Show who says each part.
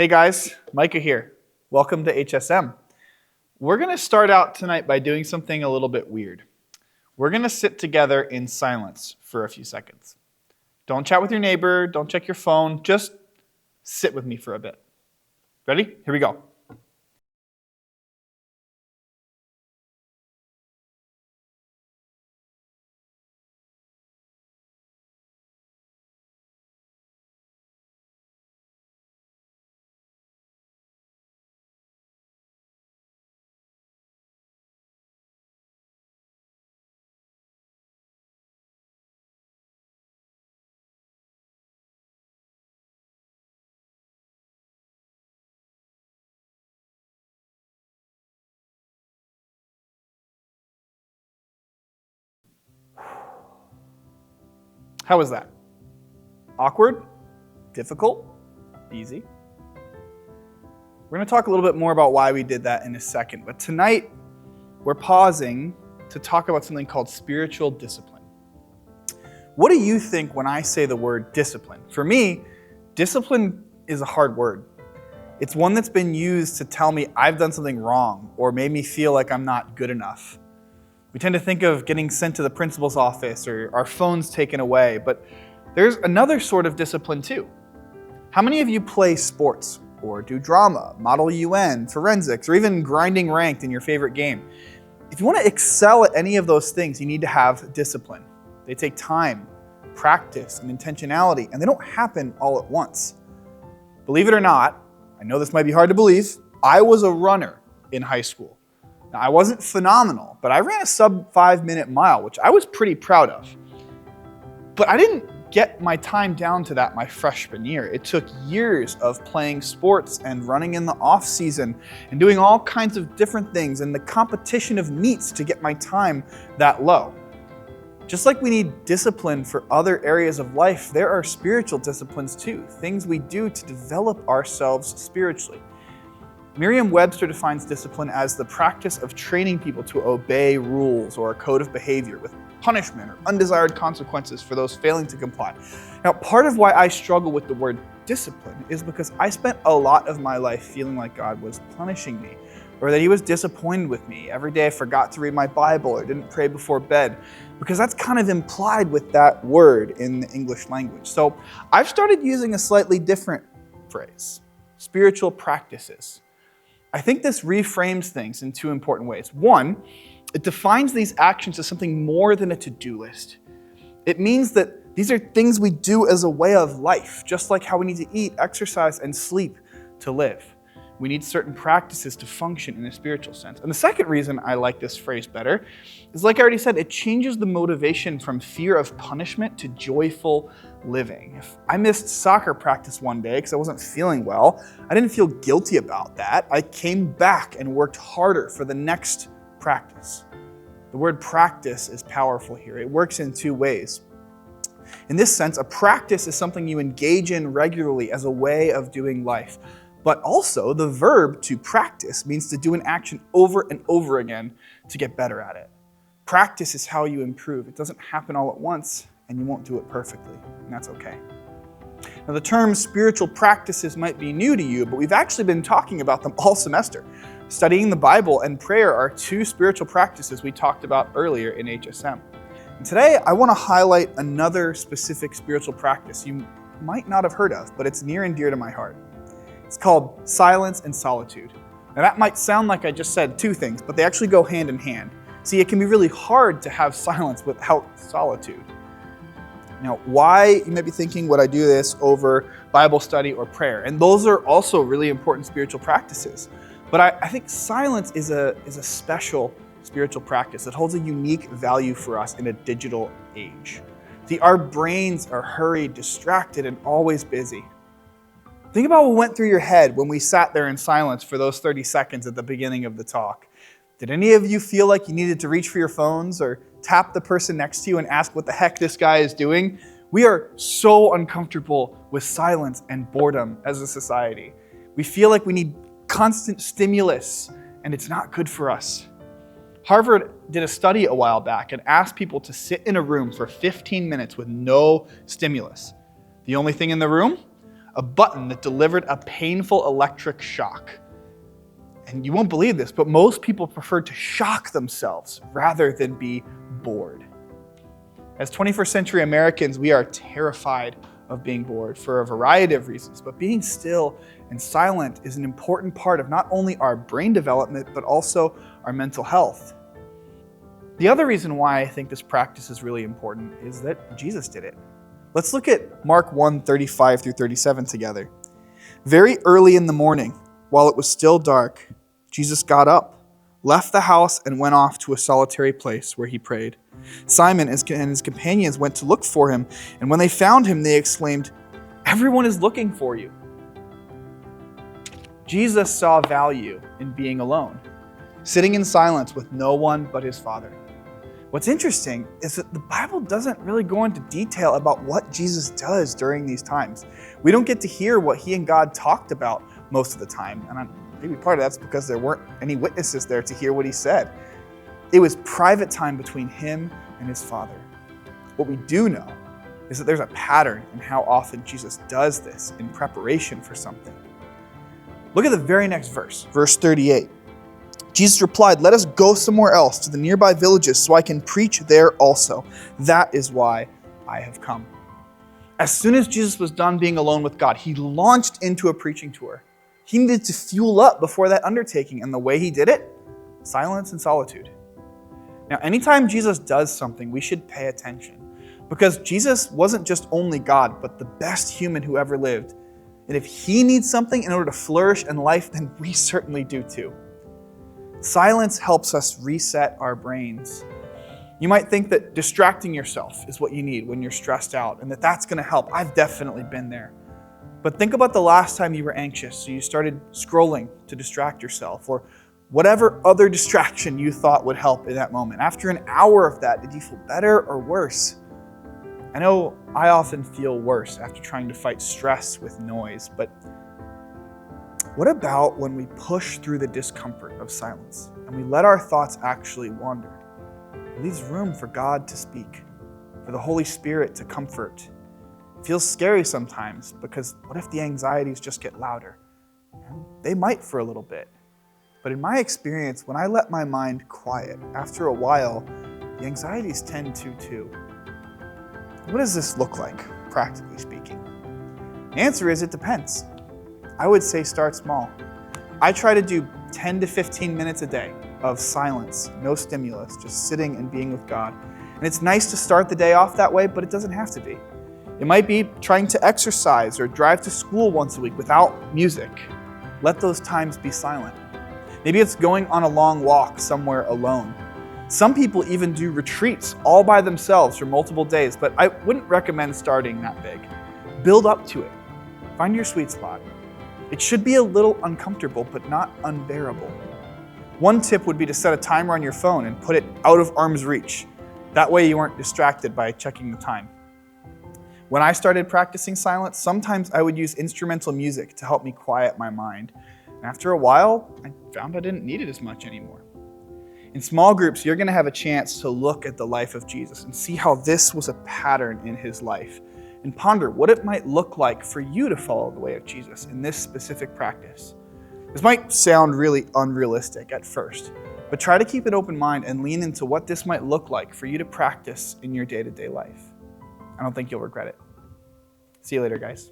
Speaker 1: Hey guys, Micah here. Welcome to HSM. We're going to start out tonight by doing something a little bit weird. We're going to sit together in silence for a few seconds. Don't chat with your neighbor, don't check your phone, just sit with me for a bit. Ready? Here we go. How was that? Awkward? Difficult? Easy? We're going to talk a little bit more about why we did that in a second, but tonight we're pausing to talk about something called spiritual discipline. What do you think when I say the word discipline? For me, discipline is a hard word. It's one that's been used to tell me I've done something wrong or made me feel like I'm not good enough. We tend to think of getting sent to the principal's office or our phones taken away, but there's another sort of discipline too. How many of you play sports or do drama, Model UN, forensics, or even grinding ranked in your favorite game? If you want to excel at any of those things, you need to have discipline. They take time, practice, and intentionality, and they don't happen all at once. Believe it or not, I know this might be hard to believe, I was a runner in high school. Now, I wasn't phenomenal, but I ran a sub 5-minute mile, which I was pretty proud of. But I didn't get my time down to that my freshman year. It took years of playing sports and running in the off season and doing all kinds of different things and the competition of meets to get my time that low. Just like we need discipline for other areas of life, there are spiritual disciplines too, things we do to develop ourselves spiritually. Merriam-Webster defines discipline as the practice of training people to obey rules or a code of behavior with punishment or undesired consequences for those failing to comply. Now, part of why I struggle with the word discipline is because I spent a lot of my life feeling like God was punishing me or that he was disappointed with me. Every day I forgot to read my Bible or didn't pray before bed, because that's kind of implied with that word in the English language. So I've started using a slightly different phrase, spiritual practices. I think this reframes things in two important ways. One, it defines these actions as something more than a to-do list. It means that these are things we do as a way of life, just like how we need to eat, exercise, and sleep to live. We need certain practices to function in a spiritual sense. And the second reason I like this phrase better is, like I already said, it changes the motivation from fear of punishment to joyful living. If I missed soccer practice one day because I wasn't feeling well, I didn't feel guilty about that. I came back and worked harder for the next practice. The word practice is powerful here. It works in two ways. In this sense, a practice is something you engage in regularly as a way of doing life. But also, the verb to practice means to do an action over and over again to get better at it. Practice is how you improve. It doesn't happen all at once, and you won't do it perfectly, and that's okay. Now, the term spiritual practices might be new to you, but we've actually been talking about them all semester. Studying the Bible and prayer are two spiritual practices we talked about earlier in HSM. And today, I want to highlight another specific spiritual practice you might not have heard of, but it's near and dear to my heart. It's called silence and solitude. Now that might sound like I just said two things, but they actually go hand in hand. See, it can be really hard to have silence without solitude. Now, why, you might be thinking, would I do this over Bible study or prayer? And those are also really important spiritual practices. But I think silence is a special spiritual practice that holds a unique value for us in a digital age. See, our brains are hurried, distracted, and always busy. Think about what went through your head when we sat there in silence for those 30 seconds at the beginning of the talk. Did any of you feel like you needed to reach for your phones or tap the person next to you and ask what the heck this guy is doing? We are so uncomfortable with silence and boredom as a society. We feel like we need constant stimulus, and it's not good for us. Harvard did a study a while back and asked people to sit in a room for 15 minutes with no stimulus. The only thing in the room? a button that delivered a painful electric shock. And you won't believe this, but most people prefer to shock themselves rather than be bored. As 21st century Americans, we are terrified of being bored for a variety of reasons, but being still and silent is an important part of not only our brain development, but also our mental health. The other reason why I think this practice is really important is that Jesus did it. Let's look at Mark 1:35 through 37 together. Very early in the morning, while it was still dark, Jesus got up, left the house, and went off to a solitary place where he prayed. Simon and his companions went to look for him, and when they found him, they exclaimed, "Everyone is looking for you." Jesus saw value in being alone, sitting in silence with no one but his Father. What's interesting is that the Bible doesn't really go into detail about what Jesus does during these times. We don't get to hear what he and God talked about most of the time, and maybe part of that's because there weren't any witnesses there to hear what he said. It was private time between him and his Father. What we do know is that there's a pattern in how often Jesus does this in preparation for something. Look at the very next verse, verse 38. Jesus replied, "Let us go somewhere else to the nearby villages so I can preach there also. That is why I have come." As soon as Jesus was done being alone with God, he launched into a preaching tour. He needed to fuel up before that undertaking, and the way he did it? Silence and solitude. Now, anytime Jesus does something, we should pay attention, because Jesus wasn't just only God, but the best human who ever lived. And if he needs something in order to flourish in life, then we certainly do too. Silence helps us reset our brains. You might think that distracting yourself is what you need when you're stressed out, and that that's going to help. I've definitely been there. But think about the last time you were anxious, so you started scrolling to distract yourself, or whatever other distraction you thought would help in that moment. After an hour of that, did you feel better or worse? I know I often feel worse after trying to fight stress with noise, but what about when we push through the discomfort of silence and we let our thoughts actually wander? It leaves room for God to speak, for the Holy Spirit to comfort. It feels scary sometimes, because what if the anxieties just get louder? And they might for a little bit. But in my experience, when I let my mind quiet, after a while, the anxieties tend to too. What does this look like, practically speaking? The answer is it depends. I would say start small. I try to do 10 to 15 minutes a day of silence, no stimulus, just sitting and being with God. And it's nice to start the day off that way, but it doesn't have to be. It might be trying to exercise or drive to school once a week without music. Let those times be silent. Maybe it's going on a long walk somewhere alone. Some people even do retreats all by themselves for multiple days, but I wouldn't recommend starting that big. Build up to it. Find your sweet spot. It should be a little uncomfortable, but not unbearable. One tip would be to set a timer on your phone and put it out of arm's reach. That way you aren't distracted by checking the time. When I started practicing silence, sometimes I would use instrumental music to help me quiet my mind. And after a while, I found I didn't need it as much anymore. In small groups, you're going to have a chance to look at the life of Jesus and see how this was a pattern in his life, and ponder what it might look like for you to follow the way of Jesus in this specific practice. This might sound really unrealistic at first, but try to keep an open mind and lean into what this might look like for you to practice in your day-to-day life. I don't think you'll regret it. See you later, guys.